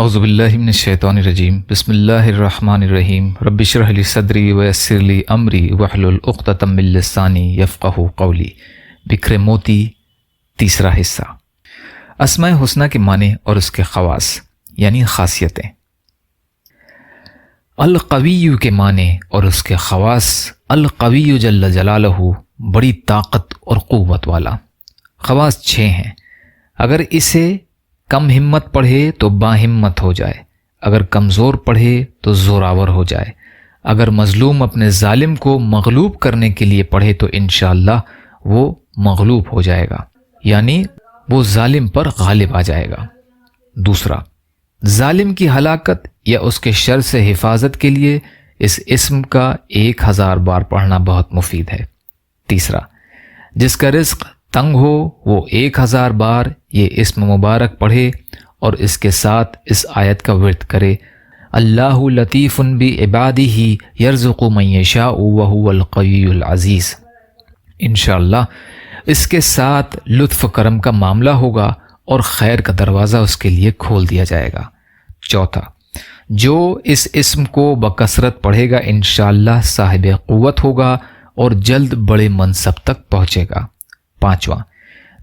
اعوذ باللہ من الشیطان الرجیم بسم اللہ الرحمن الرحیم رب اشرح لی صدری ویسر لی امری واحلل عقدۃ من لسانی یفقہوا قولی۔ بکھرے موتی، تیسرا حصہ۔ اسماء حسنہ کے معنی اور اس کے خواص یعنی خاصیتیں۔ القوی کے معنی اور اس کے خواص۔ القوی جل جلالہ، بڑی طاقت اور قوت والا۔ خواص 6 ہیں۔ اگر اسے کم ہمت پڑھے تو با ہمت ہو جائے، اگر کمزور پڑھے تو زوراور ہو جائے، اگر مظلوم اپنے ظالم کو مغلوب کرنے کے لیے پڑھے تو انشاءاللہ وہ مغلوب ہو جائے گا، یعنی وہ ظالم پر غالب آ جائے گا۔ دوسرا، ظالم کی ہلاکت یا اس کے شر سے حفاظت کے لیے اس اسم کا 1000 بار پڑھنا بہت مفید ہے۔ تیسرا، جس کا رزق تنگ ہو وہ 1000 بار یہ اسم مبارک پڑھے اور اس کے ساتھ اس آیت کا ورد کرے، اللہ لطیف بعبادہ یرزق من یشاء وہو القوی العزیز۔ انشاءاللہ اس کے ساتھ لطف کرم کا معاملہ ہوگا اور خیر کا دروازہ اس کے لیے کھول دیا جائے گا۔ چوتھا، جو اس اسم کو بکثرت پڑھے گا انشاءاللہ صاحب قوت ہوگا اور جلد بڑے منصب تک پہنچے گا۔ پانچواں،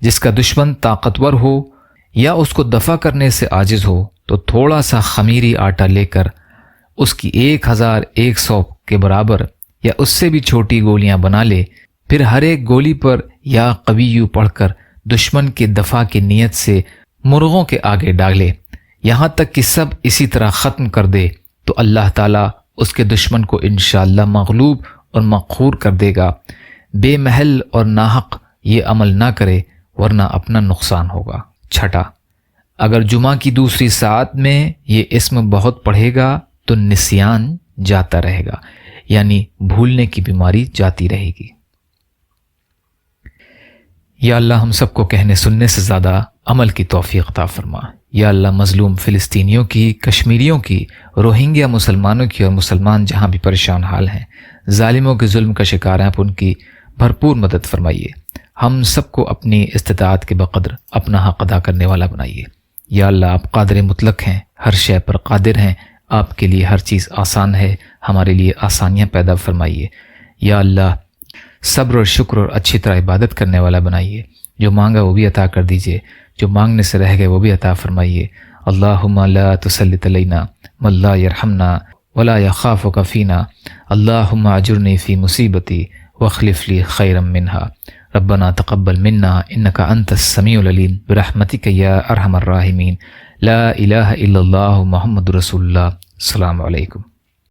جس کا دشمن طاقتور ہو یا اس کو دفع کرنے سے عاجز ہو تو تھوڑا سا خمیری آٹا لے کر اس کی 1100 کے برابر یا اس سے بھی چھوٹی گولیاں بنا لے، پھر ہر ایک گولی پر یا قویو پڑھ کر دشمن کے دفع کی نیت سے مرغوں کے آگے ڈالے، یہاں تک کہ سب اسی طرح ختم کر دے تو اللہ تعالیٰ اس کے دشمن کو انشاءاللہ مغلوب اور مقہور کر دے گا۔ بے محل اور ناحق یہ عمل نہ کرے ورنہ اپنا نقصان ہوگا۔ چھٹا، اگر جمعہ کی دوسری ساعت میں یہ اسم بہت پڑھے گا تو نسیان جاتا رہے گا، یعنی بھولنے کی بیماری جاتی رہے گی۔ یا اللہ ہم سب کو کہنے سننے سے زیادہ عمل کی توفیق عطا فرما۔ یا اللہ مظلوم فلسطینیوں کی، کشمیریوں کی، روہنگیا مسلمانوں کی اور مسلمان جہاں بھی پریشان حال ہیں، ظالموں کے ظلم کا شکار ہیں، آپ ان کی بھرپور مدد فرمائیے۔ ہم سب کو اپنی استطاعت کے بقدر اپنا حق ادا کرنے والا بنائیے۔ یا اللہ آپ قادر مطلق ہیں، ہر شے پر قادر ہیں، آپ کے لیے ہر چیز آسان ہے، ہمارے لیے آسانیاں پیدا فرمائیے۔ یا اللہ صبر اور شکر اور اچھی طرح عبادت کرنے والا بنائیے، جو مانگا وہ بھی عطا کر دیجیے، جو مانگنے سے رہ گئے وہ بھی عطا فرمائیے۔ اللہم لا تسلط علینا من لا یرحمنا ولا یخافک فینا، اللہم اجرنی فی مصیبتی واخلف لی خیرا منہا، ربنا تقبل منا انک انت السمیع العلیم برحمتک یا ارحم الراحمین، لا الہ الا اللہ محمد رسول اللہ۔ السلام علیکم۔